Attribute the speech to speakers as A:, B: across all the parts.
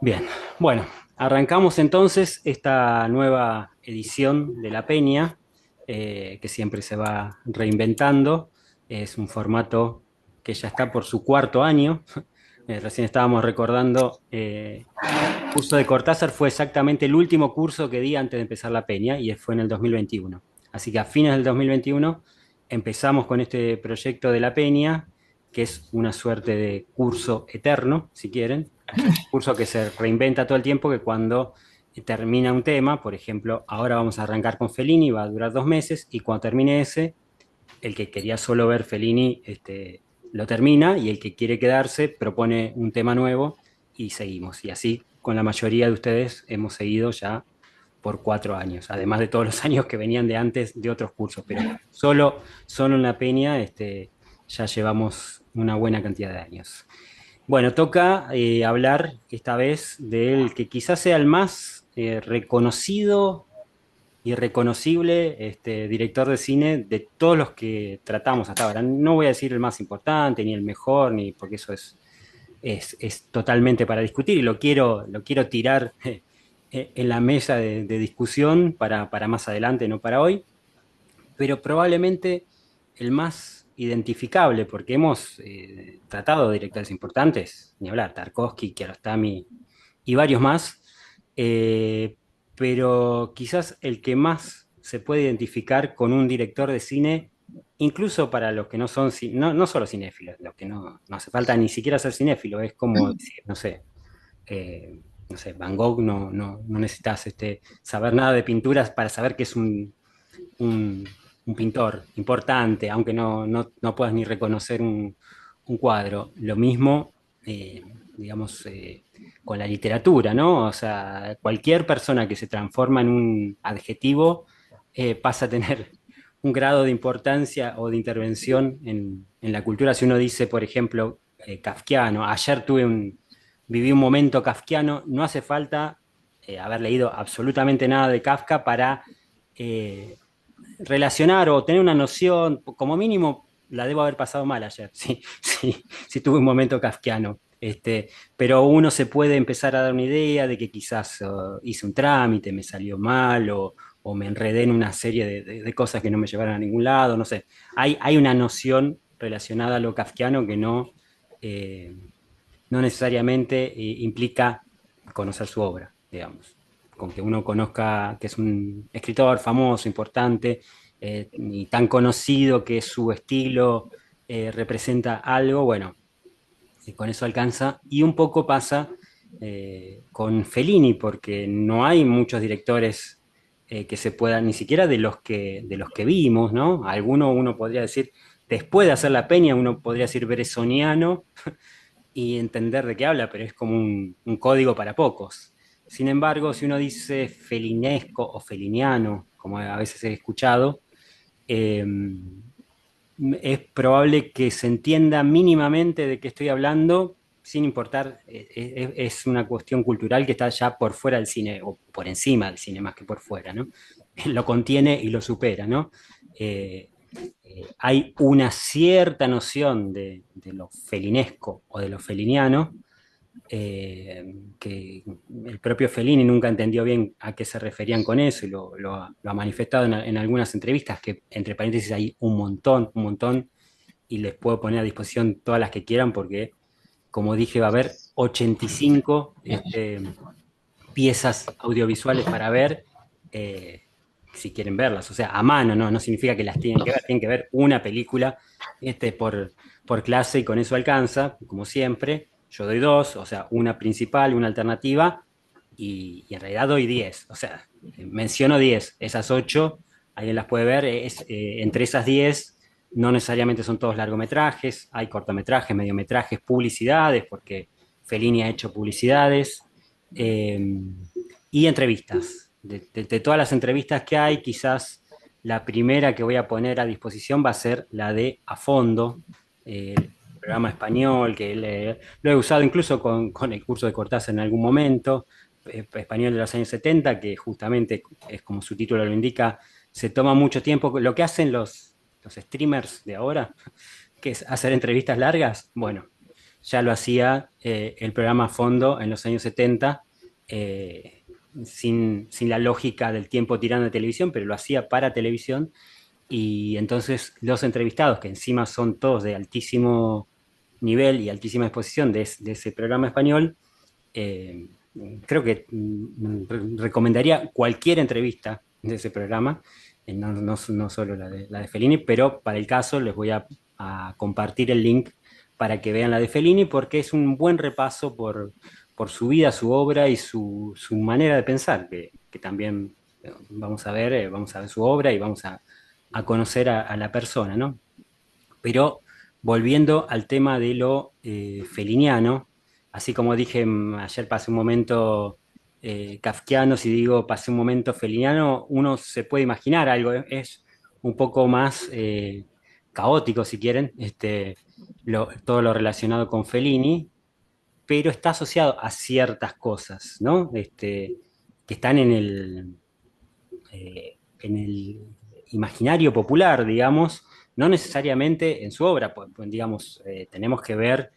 A: Bien, bueno, arrancamos entonces esta nueva edición de La Peña, que siempre se va reinventando. Es un formato que ya está por su cuarto año. Recién estábamos recordando, el curso de Cortázar fue exactamente el último curso que di antes de empezar La Peña y fue en el 2021. Así que a fines del 2021 empezamos con este proyecto de La Peña, que es una suerte de curso eterno, si quieren, curso que se reinventa todo el tiempo, que cuando termina un tema, por ejemplo, ahora vamos a arrancar con Fellini, va a durar 2 meses, y cuando termine ese, el que quería solo ver Fellini, lo termina, y el que quiere quedarse propone un tema nuevo, y seguimos. Y así con la mayoría de ustedes hemos seguido ya por 4 años, además de todos los años que venían de antes de otros cursos, pero solo en La Peña ya llevamos una buena cantidad de años. Bueno, toca hablar esta vez del que quizás sea el más reconocido y reconocible director de cine de todos los que tratamos hasta ahora. No voy a decir el más importante, ni el mejor, ni porque eso es totalmente para discutir y lo quiero tirar en la mesa de discusión para más adelante, no para hoy, pero probablemente el más identificable, porque hemos tratado de directores importantes, ni hablar, Tarkovsky, Kiarostami y varios más, eh, pero quizás el que más se puede identificar con un director de cine, incluso para los que no son, no solo cinéfilos, los que no hace falta ni siquiera ser cinéfilo, es como decir, no sé, Van Gogh, no necesitas saber nada de pinturas para saber que es un, un pintor importante, aunque no puedas ni reconocer un cuadro. Lo mismo, digamos, con la literatura, ¿no? O sea, cualquier persona que se transforma en un adjetivo pasa a tener un grado de importancia o de intervención en la cultura. Si uno dice, por ejemplo, kafkiano, viví un momento kafkiano, no hace falta haber leído absolutamente nada de Kafka para eh, relacionar o tener una noción, como mínimo la debo haber pasado mal ayer, sí, sí, sí tuve un momento kafkiano. Pero uno se puede empezar a dar una idea de que quizás hice un trámite, me salió mal o me enredé en una serie de cosas que no me llevaron a ningún lado, no sé. Hay una noción relacionada a lo kafkiano que eh, no necesariamente implica conocer su obra, digamos. Con que uno conozca que es un escritor famoso, importante, y tan conocido que su estilo representa algo, bueno, con eso alcanza. Y un poco pasa con Fellini, porque no hay muchos directores que se puedan, ni siquiera de los que vimos, ¿no? Alguno uno podría decir, después de hacer La Peña, uno podría decir Bresoniano, y entender de qué habla, pero es como un código para pocos. Sin embargo, si uno dice felinesco o feliniano, como a veces he escuchado, eh, es probable que se entienda mínimamente de qué estoy hablando, sin importar, es una cuestión cultural que está ya por fuera del cine, o por encima del cine más que por fuera, ¿no? Lo contiene y lo supera, ¿no? Eh, Hay una cierta noción de lo felinesco o de lo feliniano, que el propio Fellini nunca entendió bien a qué se referían con eso y lo ha manifestado en algunas entrevistas, que entre paréntesis hay un montón, y les puedo poner a disposición todas las que quieran porque, como dije, va a haber 85 piezas audiovisuales para ver, eh, si quieren verlas. O sea, a mano, no significa que las tienen que ver una película por clase y con eso alcanza, como siempre. Yo doy dos, o sea, una principal, una alternativa, y en realidad doy 10. O sea, menciono 10, esas 8, alguien las puede ver, entre esas 10 no necesariamente son todos largometrajes, hay cortometrajes, mediometrajes, publicidades, porque Fellini ha hecho publicidades, eh, y entrevistas. De todas las entrevistas que hay, quizás la primera que voy a poner a disposición va a ser la de A Fondo, el programa español, que lo he usado incluso con el curso de Cortázar en algún momento, español de los años 70, que justamente es como su título lo indica, se toma mucho tiempo. Lo que hacen los streamers de ahora, que es hacer entrevistas largas, bueno, ya lo hacía el programa a fondo en los años 70, eh, sin la lógica del tiempo tirando de televisión, pero lo hacía para televisión. Y entonces los entrevistados, que encima son todos de altísimo nivel y altísima exposición de ese programa español, eh, creo que recomendaría cualquier entrevista de ese programa, no solo la de Fellini, pero para el caso les voy a compartir el link para que vean la de Fellini, porque es un buen repaso por su vida, su obra y su manera de pensar, que también vamos a ver su obra y vamos a conocer a la persona, ¿no? Pero volviendo al tema de lo feliniano, así como dije ayer pasé un momento kafkiano, si digo pasé un momento feliniano, uno se puede imaginar algo, es un poco más caótico si quieren, todo lo relacionado con Fellini, pero está asociado a ciertas cosas, ¿no? Que están en el imaginario popular, digamos, no necesariamente en su obra, pues, digamos, tenemos que ver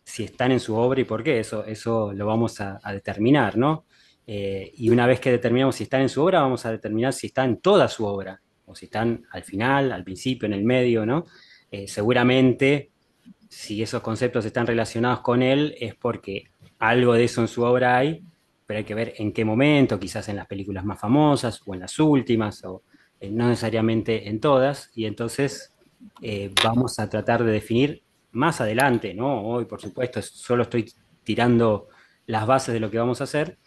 A: si están en su obra y por qué, eso lo vamos a determinar, ¿no? Y una vez que determinamos si están en su obra, vamos a determinar si están en toda su obra, o si están al final, al principio, en el medio, ¿no? Seguramente, si esos conceptos están relacionados con él, es porque algo de eso en su obra hay, pero hay que ver en qué momento, quizás en las películas más famosas o en las últimas, o no necesariamente en todas, y entonces vamos a tratar de definir más adelante, ¿no? Hoy, por supuesto, solo estoy tirando las bases de lo que vamos a hacer.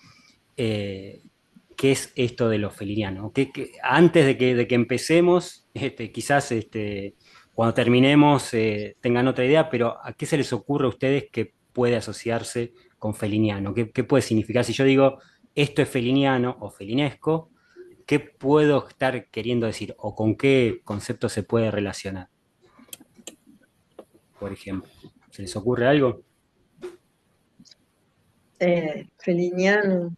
A: eh, ¿Qué es esto de lo feliniano? Antes de que empecemos, quizás cuando terminemos tengan otra idea, pero ¿a qué se les ocurre a ustedes que puede asociarse con feliniano? ¿Qué puede significar? Si yo digo esto es feliniano o felinesco, ¿qué puedo estar queriendo decir? ¿O con qué concepto se puede relacionar, por ejemplo? ¿Se les ocurre algo?
B: Feliniano.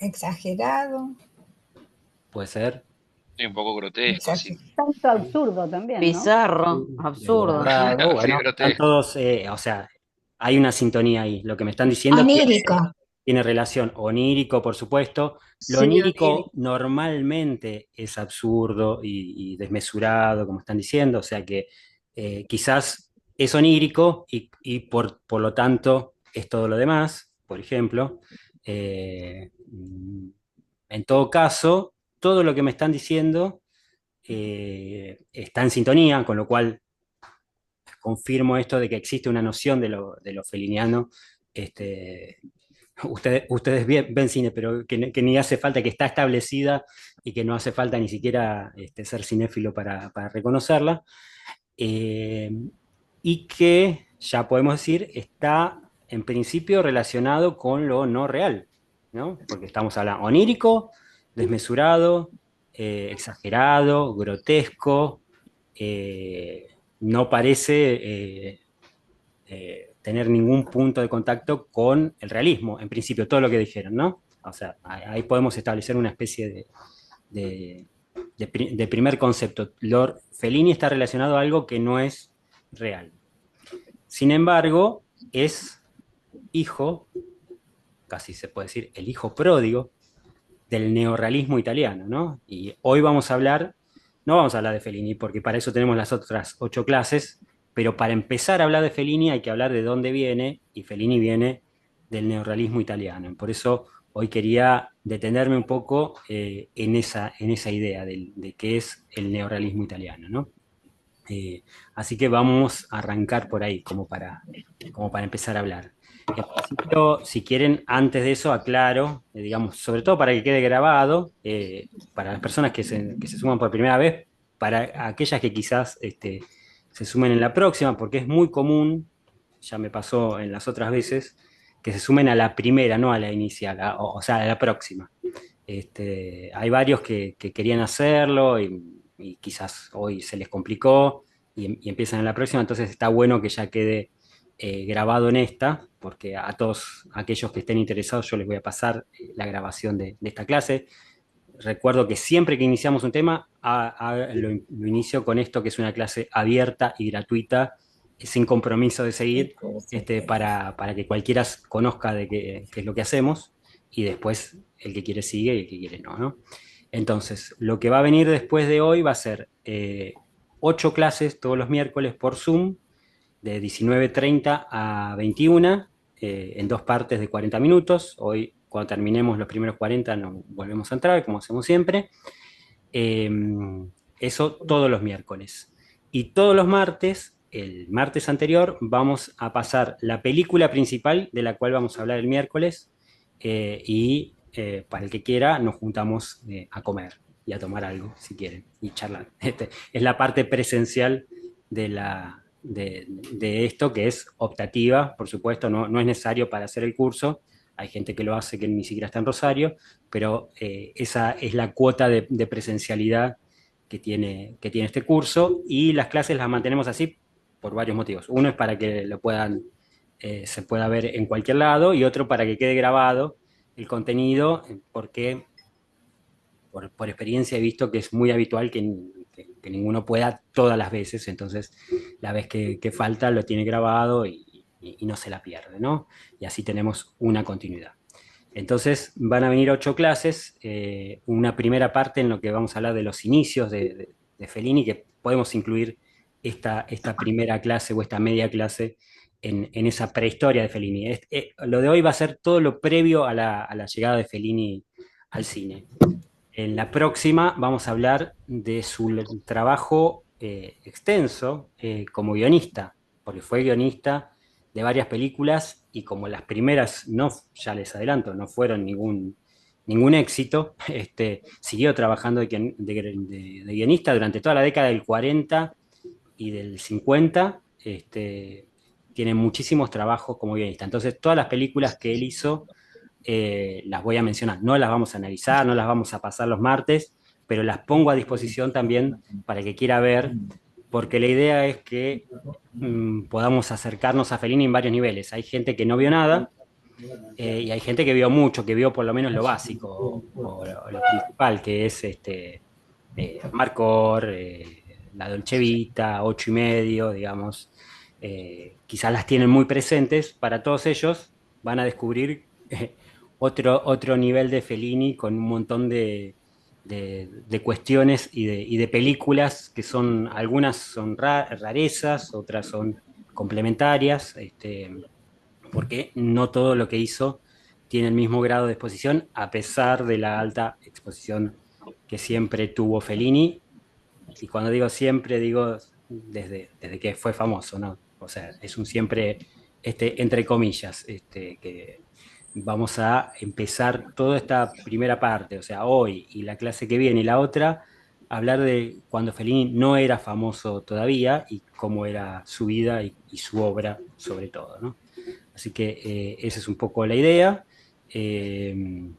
C: Exagerado,
A: Puede ser.
D: Sí, un poco grotesco, sí.
E: Tanto absurdo también, ¿no?
F: Bizarro, absurdo, sí.
A: Desbordado,
D: Sí,
A: bueno, están
D: grotesco.
A: todos, o sea, hay una sintonía ahí. Lo que me están diciendo
C: onírico.
A: tiene relación. Onírico, por supuesto. Lo
B: Sí,
A: onírico
B: onírico.
A: normalmente es absurdo y desmesurado, como están diciendo, o sea que quizás es onírico y por lo tanto es todo lo demás, por ejemplo. En todo caso, todo lo que me están diciendo está en sintonía, con lo cual confirmo esto de que existe una noción de lo feliniano. Este, ustedes ven cine, pero que ni hace falta, que está establecida y que no hace falta ni siquiera ser cinéfilo para reconocerla. Eh, y que, ya podemos decir, está en principio relacionado con lo no real, ¿no? Porque estamos hablando onírico, desmesurado, exagerado, grotesco, no parece tener ningún punto de contacto con el realismo, en principio, todo lo que dijeron, ¿no? O sea, ahí podemos establecer una especie de, de primer concepto. Fellini está relacionado a algo que no es real. Sin embargo, es hijo, casi se puede decir, el hijo pródigo del neorrealismo italiano, ¿no? Y hoy no vamos a hablar de Fellini, porque para eso tenemos las otras 8 clases, pero para empezar a hablar de Fellini hay que hablar de dónde viene, y Fellini viene del neorrealismo italiano. Por eso hoy quería detenerme un poco en esa idea de qué es el neorrealismo italiano, ¿no? Eh, Así que vamos a arrancar por ahí, como para empezar a hablar. En principio, si quieren, antes de eso, aclaro, digamos, sobre todo para que quede grabado, para las personas que se suman por primera vez, para aquellas que quizás se sumen en la próxima, porque es muy común, ya me pasó en las otras veces, que se sumen a la primera, no a la inicial, o sea, a la próxima. Hay varios que querían hacerlo y quizás hoy se les complicó y empiezan en la próxima, entonces está bueno que ya quede grabado en esta, porque a todos aquellos que estén interesados yo les voy a pasar la grabación de esta clase. Recuerdo que siempre que iniciamos un tema, lo inicio con esto, que es una clase abierta y gratuita sin compromiso de seguir, para que cualquiera conozca de qué es lo que hacemos, y después el que quiere sigue y el que quiere no, ¿no? Entonces, lo que va a venir después de hoy va a ser 8 clases todos los miércoles por Zoom, de 19:30 a 21, en 2 partes de 40 minutos. Hoy, cuando terminemos los primeros 40, nos volvemos a entrar, como hacemos siempre. Eh, Eso todos los miércoles. Y todos los martes, el martes anterior, vamos a pasar la película principal de la cual vamos a hablar el miércoles, y para el que quiera nos juntamos a comer y a tomar algo, si quieren, y charlar. Es la parte presencial de esto, que es optativa, por supuesto, no es necesario para hacer el curso. Hay gente que lo hace que ni siquiera está en Rosario, pero esa es la cuota de presencialidad que tiene este curso, y las clases las mantenemos así por varios motivos. Uno es para que se pueda ver en cualquier lado, y otro para que quede grabado el contenido, porque por experiencia he visto que es muy habitual que ninguno pueda todas las veces. Entonces la vez que falta lo tiene grabado, y no se la pierde, ¿no? Y así tenemos una continuidad. Entonces van a venir 8 clases, una primera parte en lo que vamos a hablar de los inicios de Fellini, que podemos incluir esta primera clase o esta media clase en esa prehistoria de Fellini. Lo de hoy va a ser todo lo previo a la llegada de Fellini al cine. En la próxima vamos a hablar de su trabajo extenso como guionista, porque fue guionista de varias películas, y como las primeras, no, ya les adelanto, no fueron ningún éxito, siguió trabajando de guionista durante toda la década del 40 y del 50. Tiene muchísimos trabajos como guionista. Entonces, todas las películas que él hizo, las voy a mencionar. No las vamos a analizar, no las vamos a pasar los martes, pero las pongo a disposición también para el que quiera ver, porque la idea es que podamos acercarnos a Fellini en varios niveles. Hay gente que no vio nada, y hay gente que vio mucho, que vio por lo menos lo básico, o lo principal, que es Marcor, la Dolce Vita, 8 y medio, digamos. Quizás las tienen muy presentes. Para todos ellos van a descubrir otro nivel de Fellini, con un montón de cuestiones y de películas que son, algunas son rarezas, otras son complementarias, porque no todo lo que hizo tiene el mismo grado de exposición, a pesar de la alta exposición que siempre tuvo Fellini. Y cuando digo siempre, digo desde que fue famoso, ¿no? O sea, es un siempre, entre comillas, que vamos a empezar toda esta primera parte, o sea, hoy y la clase que viene y la otra, hablar de cuando Fellini no era famoso todavía, y cómo era su vida y su obra, sobre todo, ¿no? Así que esa es un poco la idea, eh,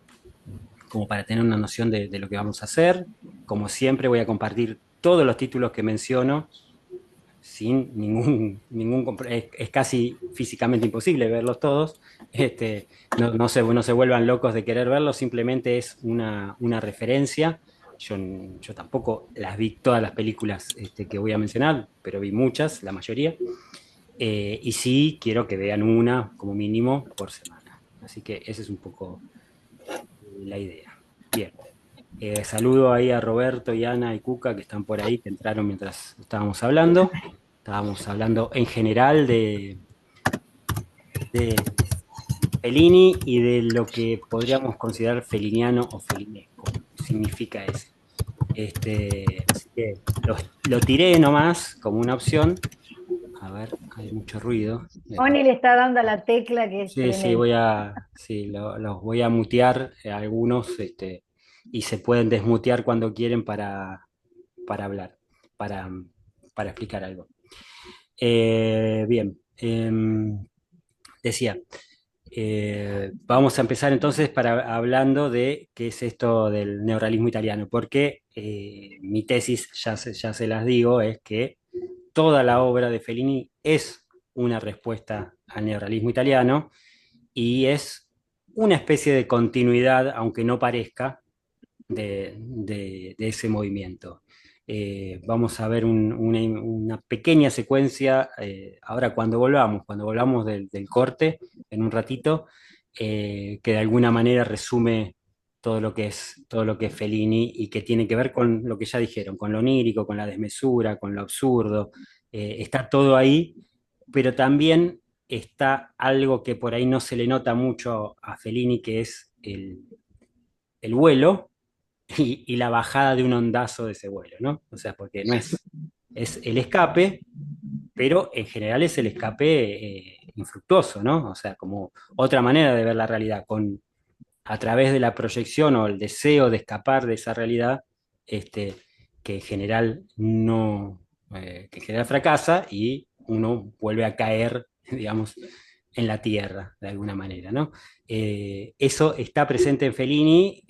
A: como para tener una noción de lo que vamos a hacer. Como siempre, voy a compartir todos los títulos que menciono sin es casi físicamente imposible verlos todos. No se vuelvan locos de querer verlos, simplemente es una referencia. Yo tampoco las vi todas las películas que voy a mencionar, pero vi muchas, la mayoría. Y sí quiero que vean una como mínimo por semana. Así que esa es un poco la idea. Bien. Saludo ahí a Roberto, y Ana y Cuca, que están por ahí, que entraron mientras estábamos hablando. Estábamos hablando en general de Fellini y de lo que podríamos considerar feliniano o felinesco. Significa ese. Así que lo tiré nomás como una opción. A ver, hay mucho ruido.
E: Oni le está dando a la tecla que es
A: Sí, sí,
E: tremenda.
A: los voy a mutear, algunos, y se pueden desmutear cuando quieren para hablar, para, para explicar algo. Bien, decía, vamos a empezar entonces hablando de qué es esto del neorrealismo italiano, porque mi tesis, ya se las digo, es que toda la obra de Fellini es una respuesta al neorrealismo italiano, y es una especie de continuidad, aunque no parezca, de ese movimiento. Vamos a ver una pequeña secuencia ahora cuando volvamos del corte, en un ratito, que de alguna manera resume todo lo que es Fellini y que tiene que ver con lo que ya dijeron, con lo onírico, con la desmesura, con lo absurdo. Está todo ahí, pero también está algo que por ahí no se le nota mucho a Fellini, que es el vuelo y la bajada de un ondazo de ese vuelo, ¿no? O sea, porque no es el escape, pero en general es el escape infructuoso, ¿no? O sea, como otra manera de ver la realidad, a través de la proyección o el deseo de escapar de esa realidad, este, que en general no, que en general fracasa y uno vuelve a caer, digamos, en la tierra, de alguna manera, ¿no? Eso está presente en Fellini,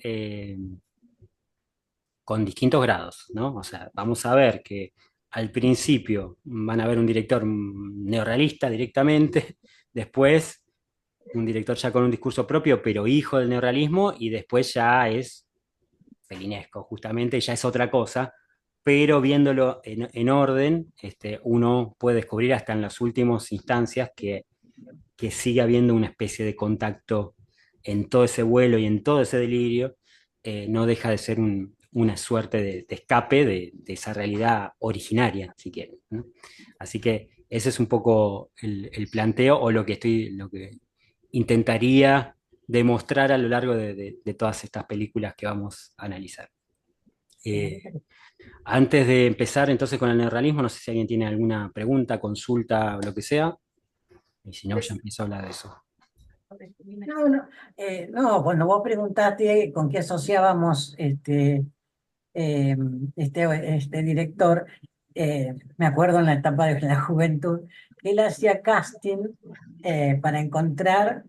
A: con distintos grados, ¿no? O sea, vamos a ver que al principio van a ver un director neorrealista directamente, después un director ya con un discurso propio, pero hijo del neorrealismo, y después ya es felinesco, justamente, ya es otra cosa, pero viéndolo en orden, uno puede descubrir hasta en las últimas instancias que sigue habiendo una especie de contacto en todo ese vuelo y en todo ese delirio. No deja de ser una suerte de escape de esa realidad originaria, si quieren, ¿no? Así que ese es un poco el planteo o lo que intentaría demostrar a lo largo de todas estas películas que vamos a analizar. Antes de empezar entonces con el neorrealismo, no sé si alguien tiene alguna pregunta, consulta o lo que sea, y si no, ya empiezo a hablar de eso.
C: No, no, no, bueno, vos preguntaste con qué asociábamos eh, este director. Me acuerdo en la etapa de la juventud, él hacía casting para encontrar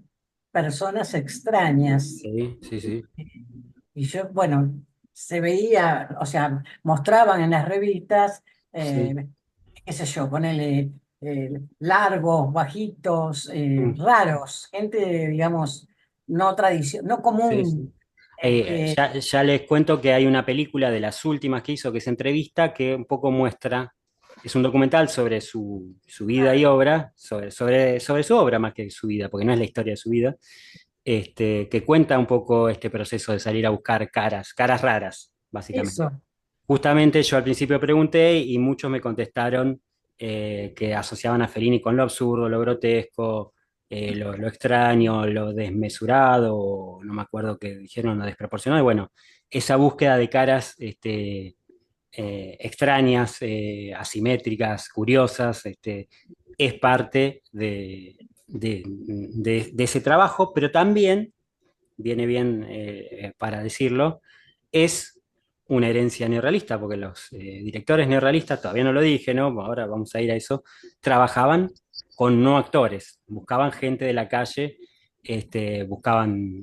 C: personas extrañas.
A: Sí, sí, sí.
C: Y yo, bueno, se veía, o sea, mostraban en las revistas,
A: Sí.
C: qué sé yo, ponele largos, bajitos,
A: Mm.
C: raros, gente, digamos, no no
A: Sí, sí.
C: común. Este,
A: Ya les cuento que hay una película de las últimas que hizo, que es Entrevista, que un poco muestra, es un documental sobre su vida y obra, sobre su obra más que su vida, porque no es la historia de su vida, que cuenta un poco este proceso de salir a buscar caras raras, básicamente.
C: eso,
A: Justamente yo al principio pregunté y muchos me contestaron que asociaban a Fellini con lo absurdo, lo grotesco, lo extraño, lo desmesurado, o no me acuerdo qué dijeron, lo desproporcionado. Y bueno, esa búsqueda de caras extrañas, asimétricas, curiosas, es parte de ese trabajo, pero también, viene bien para decirlo, es una herencia neorrealista, porque los directores neorrealistas, todavía no lo dije, ¿no? Ahora vamos a ir a eso, trabajaban con no actores, buscaban gente de la calle, buscaban,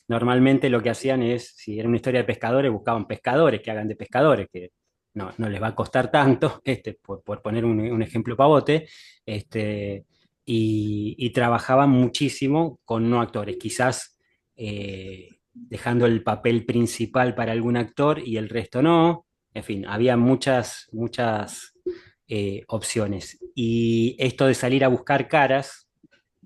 A: normalmente lo que hacían es, si era una historia de pescadores, buscaban pescadores que hagan de pescadores, que no les va a costar tanto, por poner un ejemplo pavote, y trabajaban muchísimo con no actores, quizás dejando el papel principal para algún actor y el resto no. En fin, había muchas opciones. Y esto de salir a buscar caras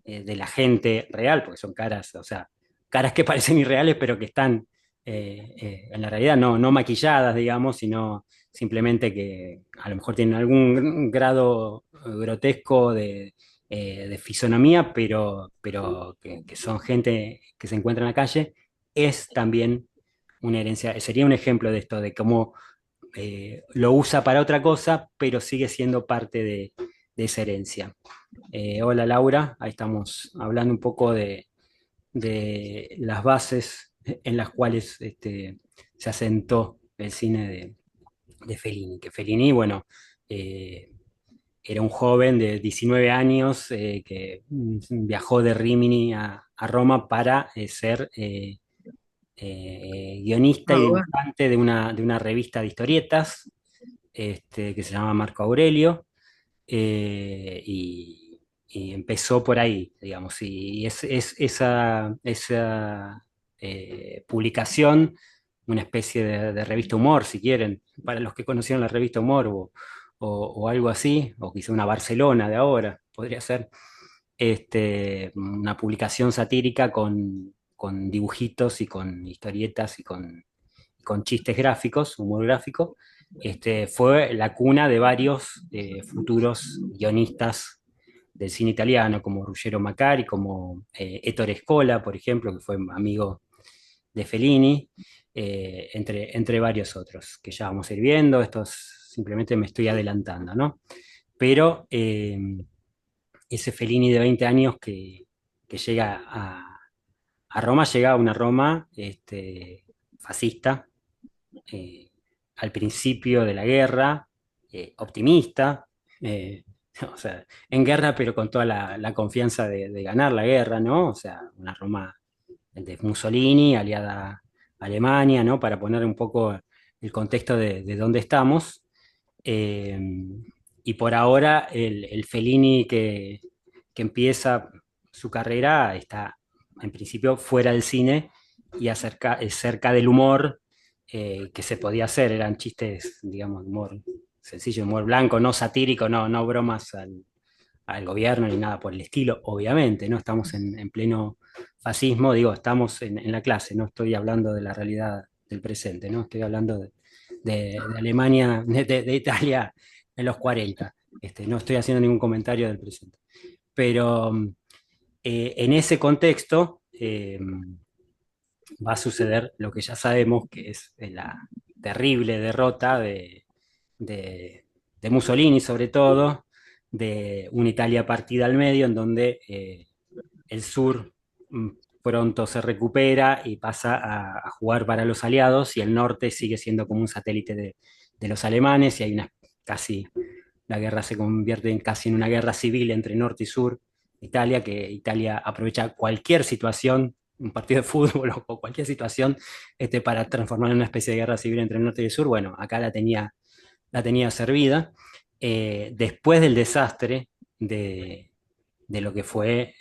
A: de la gente real, porque son caras, o sea, caras que parecen irreales, pero que están en la realidad no maquilladas, digamos, sino simplemente que a lo mejor tienen algún grado grotesco de fisonomía, pero que son gente que se encuentra en la calle, es también una herencia, sería un ejemplo de esto, de cómo lo usa para otra cosa, pero sigue siendo parte de esa herencia. Hola Laura, ahí estamos hablando un poco de las bases en las cuales se asentó el cine de Fellini. Que Fellini, bueno, eh, era un joven de 19 años que viajó de Rimini a Roma para ser guionista
B: Ah,
A: y
B: bueno.
A: dibujante de una revista de historietas que se llama Marco Aurelio, y empezó por ahí, digamos, y esa publicación una especie de revista humor, si quieren, para los que conocieron la revista Humor o algo así, o quizá una Barcelona de ahora, podría ser, una publicación satírica con dibujitos y con historietas y con chistes gráficos, humor gráfico. Fue la cuna de varios futuros guionistas del cine italiano, como Ruggero Macari, como Ettore Scola, por ejemplo, que fue amigo de Fellini, entre varios otros, que ya vamos a ir viendo. Simplemente me estoy adelantando, ¿no? Pero ese Fellini de 20 años que llega a Roma, llega a una Roma fascista, eh, al principio de la guerra, optimista, eh, o sea, en guerra, pero con toda la confianza de ganar la guerra, ¿no? O sea, una Roma de Mussolini, aliada a Alemania, ¿no? Para poner un poco el contexto de dónde estamos. Eh, y por ahora, el Fellini que empieza su carrera está, en principio, fuera del cine y cerca del humor que se podía hacer. Eran chistes, digamos, humor sencillo, humor blanco, no satírico, no bromas al gobierno ni nada por el estilo, obviamente, ¿no? Estamos en pleno fascismo, digo, estamos en la clase, no estoy hablando de la realidad del presente, ¿no? Estoy hablando de Alemania, de Italia en los 40. No estoy haciendo ningún comentario del presente. Pero en ese contexto va a suceder lo que ya sabemos, que es la terrible derrota de, de Mussolini, sobre todo, de una Italia partida al medio, en donde el sur mm, pronto se recupera y pasa a jugar para los aliados, y el norte sigue siendo como un satélite de los alemanes, y hay casi, la guerra se convierte casi en una guerra civil entre norte y sur de Italia, que Italia aprovecha cualquier situación, un partido de fútbol o cualquier situación, para transformar en una especie de guerra civil entre el norte y el sur. Bueno, acá la tenía servida. Después del desastre de lo que fue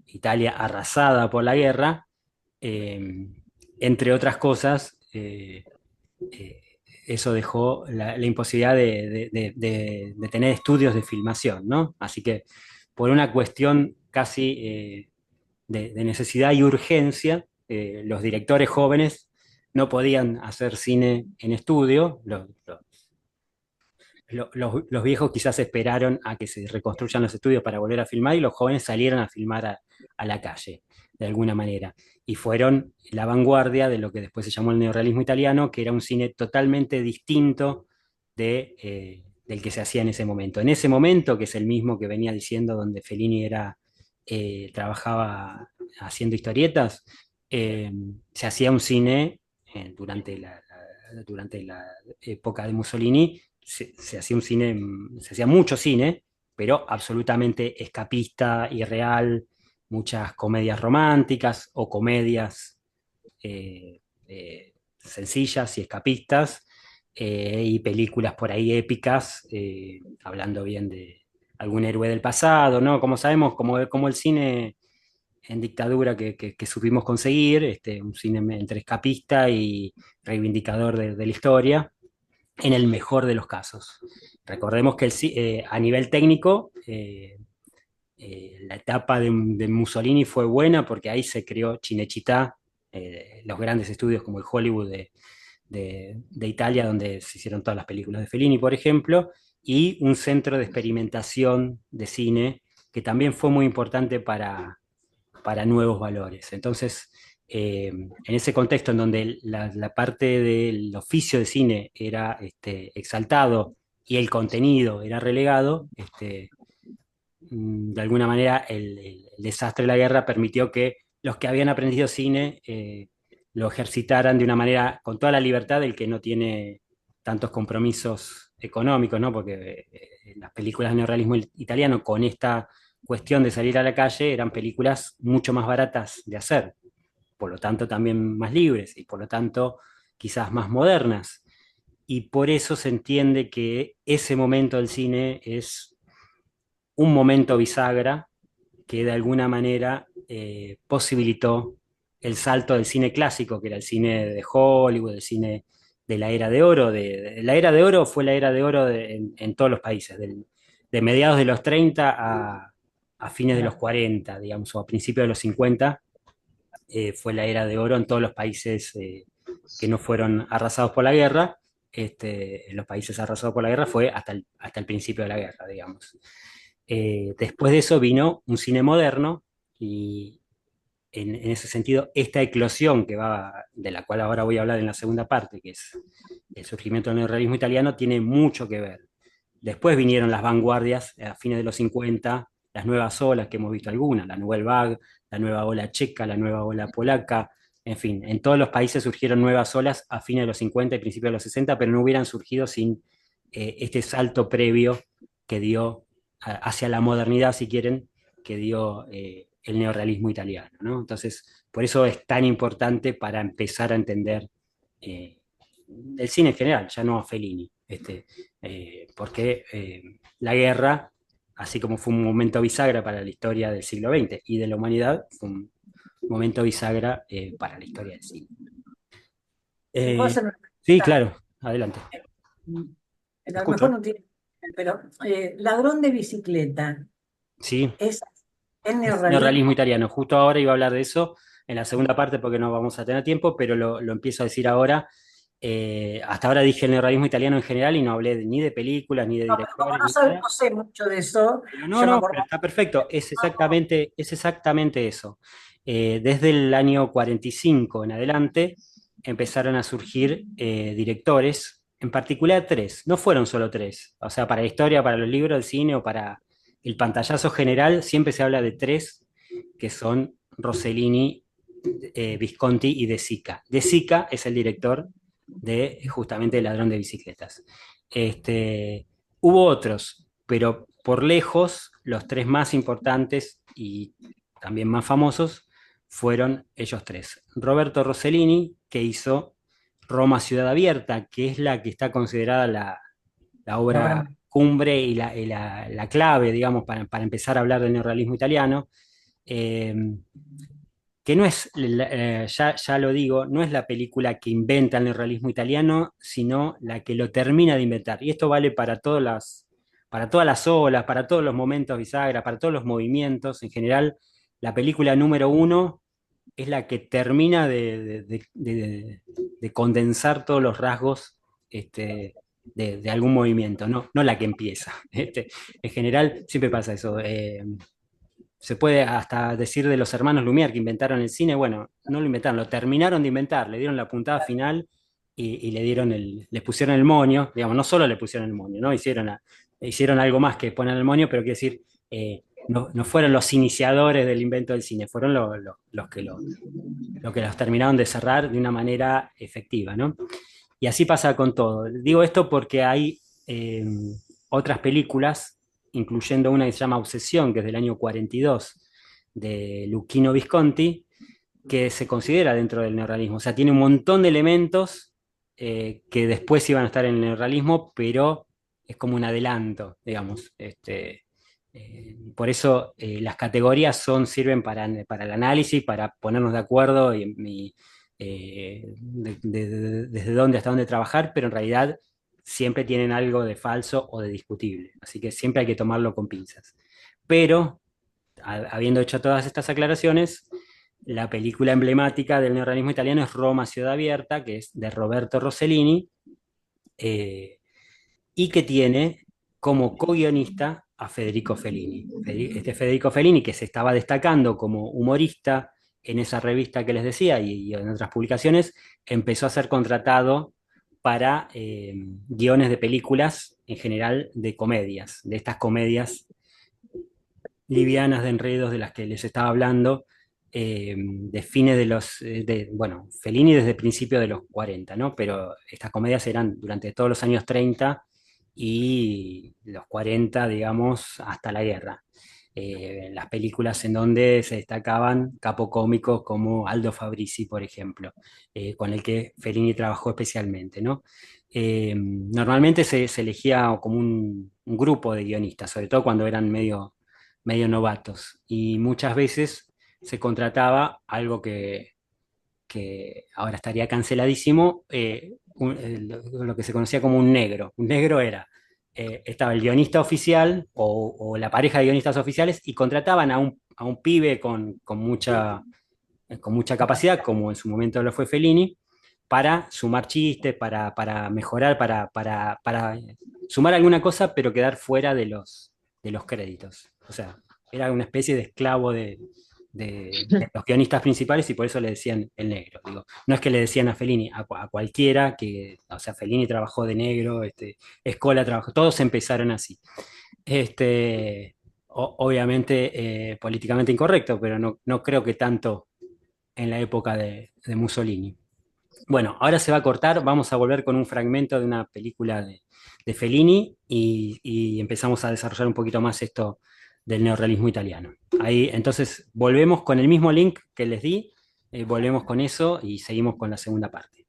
A: Italia arrasada por la guerra, eh, entre otras cosas, eh, eso dejó la imposibilidad de tener estudios de filmación, ¿no? Así que por una cuestión casi de necesidad y urgencia, los directores jóvenes no podían hacer cine en estudio. Los viejos quizás esperaron a que se reconstruyan los estudios para volver a filmar, y los jóvenes salieron a filmar a la calle, de alguna manera. Y fueron la vanguardia de lo que después se llamó el neorrealismo italiano, que era un cine totalmente distinto del que se hacía en ese momento. En ese momento, que es el mismo que venía diciendo, donde Fellini trabajaba haciendo historietas, eh, se hacía un cine durante la época de Mussolini. Se hacía un cine, se hacía mucho cine, pero absolutamente escapista, irreal, muchas comedias románticas o comedias sencillas y escapistas, y películas por ahí épicas, hablando bien de algún héroe del pasado, ¿no? Como sabemos, como el cine en dictadura que supimos conseguir, un cine entre escapista y reivindicador de la historia, en el mejor de los casos. Recordemos que a nivel técnico, la etapa de Mussolini fue buena, porque ahí se creó Cinecittà, los grandes estudios como el Hollywood de Italia, donde se hicieron todas las películas de Fellini, por ejemplo, y un centro de experimentación de cine que también fue muy importante para nuevos valores. Entonces, en ese contexto en donde la parte del oficio de cine era exaltado y el contenido era relegado, de alguna manera el desastre de la guerra permitió que los que habían aprendido cine lo ejercitaran de una manera con toda la libertad del que no tiene tantos compromisos económicos, ¿no? Porque las películas de neorrealismo italiano, con esta cuestión de salir a la calle, eran películas mucho más baratas de hacer, por lo tanto también más libres y por lo tanto quizás más modernas. Y por eso se entiende que ese momento del cine es un momento bisagra que de alguna manera posibilitó el salto del cine clásico, que era el cine de Hollywood, el cine de la era de oro. La era de oro fue la era de oro en todos los países, de mediados de los 30 a fines de los 40, digamos, o a principios de los 50, fue la era de oro en todos los países que no fueron arrasados por la guerra. En los países arrasados por la guerra fue hasta el principio de la guerra, digamos. Después de eso vino un cine moderno y en ese sentido, esta eclosión de la cual ahora voy a hablar en la segunda parte, que es el surgimiento del neorrealismo italiano, tiene mucho que ver. Después vinieron las vanguardias a fines de los 50, las nuevas olas que hemos visto algunas, la Nouvelle Vague, la nueva ola checa, la nueva ola polaca, en fin, en todos los países surgieron nuevas olas a fines de los 50 y principios de los 60, pero no hubieran surgido sin este salto previo que dio hacia la modernidad, si quieren, que dio el neorrealismo italiano, ¿no? Entonces, por eso es tan importante para empezar a entender el cine en general, ya no a Fellini, porque la guerra, así como fue un momento bisagra para la historia del siglo XX y de la humanidad, fue un momento bisagra para la historia del cine.
C: ¿Te puedo hacer una
A: Sí,
C: pregunta?
A: claro, adelante.
C: A lo
A: Escucho.
C: mejor no tiene, pero Ladrón de bicicleta,
A: Sí,
C: ¿es
A: es
C: neorrealismo?
A: neorrealismo italiano. Justo ahora iba a hablar de eso en la segunda parte porque no vamos a tener tiempo, pero lo empiezo a decir ahora. Hasta ahora dije el neorrealismo italiano en general y no hablé ni de películas, ni de
C: No, pero como
A: directores, ni nada.
C: no sé mucho de eso,
A: Pero
C: yo me
A: pero
C: acuerdo.
A: está perfecto. Es exactamente eso. Desde el año 45 en adelante empezaron a surgir directores, en particular tres. No fueron solo tres. O sea, para la historia, para los libros, el cine o para el pantallazo general, siempre se habla de tres, que son Rossellini, Visconti y De Sica. De Sica es el director de justamente El ladrón de bicicletas. Hubo otros, pero por lejos los tres más importantes y también más famosos fueron ellos tres. Roberto Rossellini, que hizo Roma Ciudad Abierta, que es la que está considerada la obra cumbre y la clave, digamos, para empezar a hablar del neorrealismo italiano. Eh, que no es, ya lo digo, no es la película que inventa el neorrealismo italiano, sino la que lo termina de inventar. Y esto vale para todas las olas, para todos los momentos bisagra, para todos los movimientos. En general, la película número uno es la que termina de condensar todos los rasgos de algún movimiento, no la que empieza. En general, siempre pasa eso. Se puede hasta decir de los hermanos Lumière que inventaron el cine. Bueno, no lo inventaron, lo terminaron de inventar, le dieron la puntada final y les pusieron el moño, digamos, no solo le pusieron el moño, ¿no? Hicieron algo más que poner el moño, pero quiero decir, no fueron los iniciadores del invento del cine, fueron los que los terminaron de cerrar de una manera efectiva, ¿no? Y así pasa con todo. Digo esto porque hay otras películas, incluyendo una que se llama Obsesión, que es del año 42, de Luchino Visconti, que se considera dentro del neorrealismo. O sea, tiene un montón de elementos que después iban a estar en el neorrealismo, pero es como un adelanto, digamos. Por eso las categorías sirven para el análisis, para ponernos de acuerdo desde dónde hasta dónde trabajar, pero en realidad siempre tienen algo de falso o de discutible. Así que siempre hay que tomarlo con pinzas. Pero, habiendo hecho todas estas aclaraciones, la película emblemática del neorrealismo italiano es Roma Ciudad Abierta, que es de Roberto Rossellini, y que tiene como co-guionista a Federico Fellini. Federico Fellini, que se estaba destacando como humorista en esa revista que les decía y en otras publicaciones, empezó a ser contratado para guiones de películas, en general de comedias, de estas comedias livianas de enredos de las que les estaba hablando, de fines bueno, Fellini desde principios de los 40, ¿no? Pero estas comedias eran durante todos los años 30 y los 40, digamos, hasta la guerra. Las películas en donde se destacaban capocómicos como Aldo Fabrizi, por ejemplo, con el que Fellini trabajó especialmente, ¿no? Normalmente se elegía como un grupo de guionistas, sobre todo cuando eran medio novatos, y muchas veces se contrataba algo que que ahora estaría canceladísimo, lo que se conocía como un negro. Un negro era, estaba el guionista oficial o la pareja de guionistas oficiales y contrataban a un pibe con mucha capacidad, como en su momento lo fue Fellini, para sumar chistes, para mejorar, para sumar alguna cosa, pero quedar fuera de los créditos. O sea, era una especie de esclavo de los guionistas principales y por eso le decían el negro. Digo, no es que le decían a Fellini, a cualquiera que, o sea, Fellini trabajó de negro, Scola trabajó, todos empezaron así. Obviamente políticamente incorrecto, pero no creo que tanto en la época de Mussolini. Bueno, ahora se va a cortar, vamos a volver con un fragmento de una película de Fellini y empezamos a desarrollar un poquito más esto del neorrealismo italiano. Ahí, entonces, volvemos con el mismo link que les di, volvemos con eso y seguimos con la segunda parte.